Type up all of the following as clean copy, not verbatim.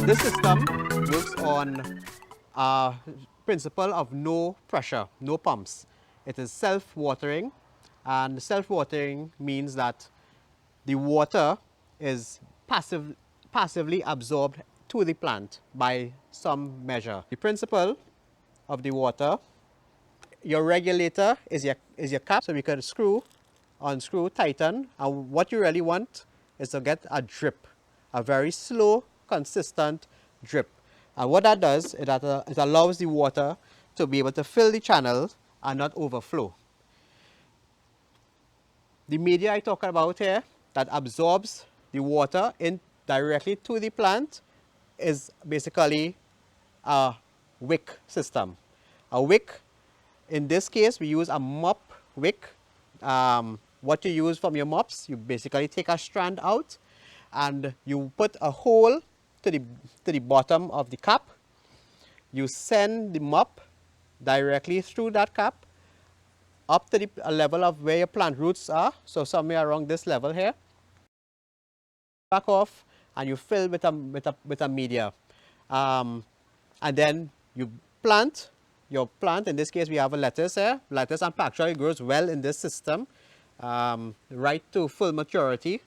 This system works on a principle of no pressure, no pumps. It is self-watering, and self-watering means that the water is passively absorbed to the plant by some measure. The principle of the water, your regulator is your cap, so we can unscrew, tighten, and what you really want is to get a drip, a very slow, consistent drip. And what that does is that it allows the water to be able to fill the channel and not overflow. The media I talk about here that absorbs the water in directly to the plant is basically a wick system. A wick, in this case, we use a mop wick. What you use from your mops, you basically take a strand out and you put a hole to the bottom of the cap. You send the mop directly through that cap up to the level of where your plant roots are, so somewhere around this level here. Back off and you fill with a media. And then you plant your plant. In this case, we have a lettuce here. Lettuce and pak choy grows well in this system, right to full maturity.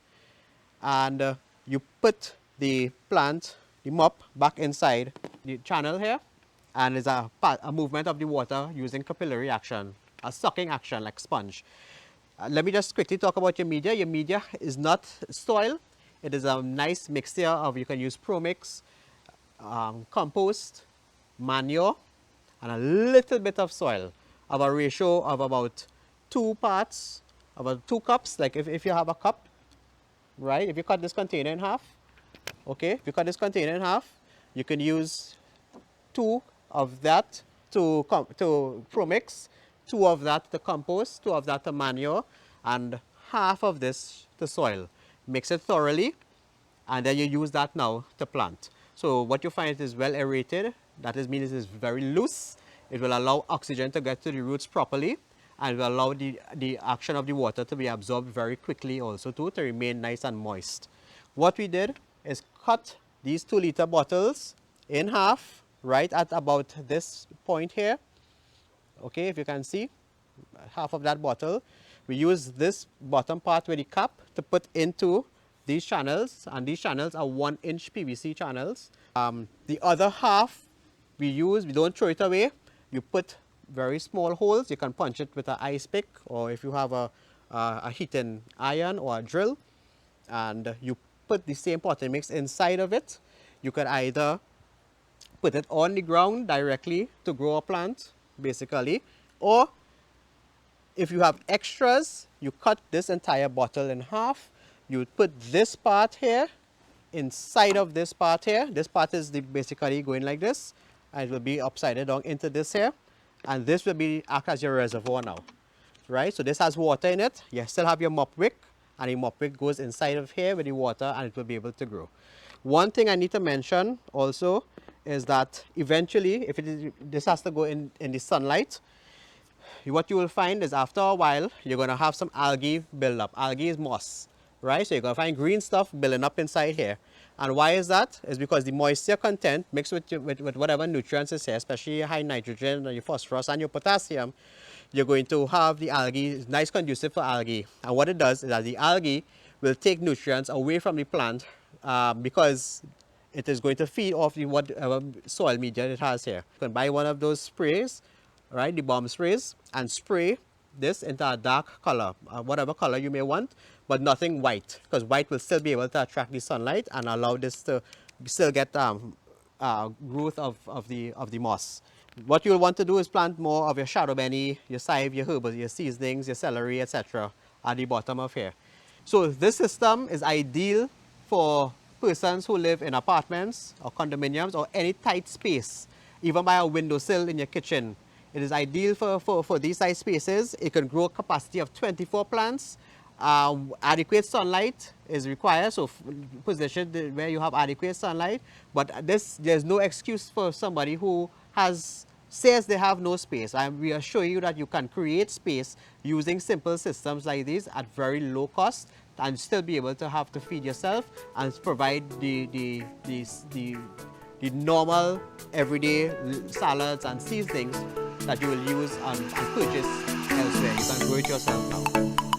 And you put the plant, the mop, back inside the channel here, and it's a movement of the water using capillary action, a sucking action like sponge. Let me just quickly talk about your media. Your media is not soil. It is a nice mixture of, you can use premix, compost, manure, and a little bit of soil, of a ratio of about 2 parts, about 2 cups. Like if you have a cup, right? If you cut this container in half, okay, if you cut this container in half, you can use 2 of that to premix, 2 of that to compost, 2 of that to manure, and half of this to soil. Mix it thoroughly, and then you use that now to plant. So what you find is well aerated. That means it is very loose. It will allow oxygen to get to the roots properly, and will allow the action of the water to be absorbed very quickly also too, to remain nice and moist. What we did is cut these 2-liter bottles in half, right at about this point here. Okay, if you can see, half of that bottle. We use this bottom part with the cap to put into these channels, and these channels are 1-inch PVC channels. The other half we don't throw it away. You put very small holes. You can punch it with an ice pick, or if you have a heating iron or a drill, and you put the same potting mix inside of it. You could either put it on the ground directly to grow a plant, basically, or if you have extras, you cut this entire bottle in half. You put this part here inside of this part here. This part is basically going like this, and it will be upside down into this here, and this will act as your reservoir now, right? So this has water in it. You still have your mop wick, and the mop wick goes inside of here with the water, and it will be able to grow. One thing I need to mention also is that eventually, if this has to go in the sunlight, what you will find is after a while, you're going to have some algae build up. Algae is moss, right? So you're going to find green stuff building up inside here. And why is that? It's because the moisture content mixed with whatever nutrients is here, especially high nitrogen, your phosphorus, and your potassium, you're going to have the algae, nice conducive for algae. And what it does is that the algae will take nutrients away from the plant because it is going to feed off the whatever soil media it has here. You can buy one of those sprays, right, the bomb sprays, and spray this into a dark color, whatever color you may want, but nothing white, because white will still be able to attract the sunlight and allow this to still get growth of the moss. What you'll want to do is plant more of your shadow benny, your chive, your herbs, your seasonings, your celery, etc. at the bottom of here. So this system is ideal for persons who live in apartments or condominiums or any tight space, even by a windowsill in your kitchen. It is ideal for these size spaces. It can grow a capacity of 24 plants. Adequate sunlight is required, so position where you have adequate sunlight. But there's no excuse for somebody who says they have no space. We are showing you that you can create space using simple systems like these at very low cost and still be able to have to feed yourself and provide the normal everyday salads and seasonings that you will use and purchase elsewhere. You can grow it yourself now.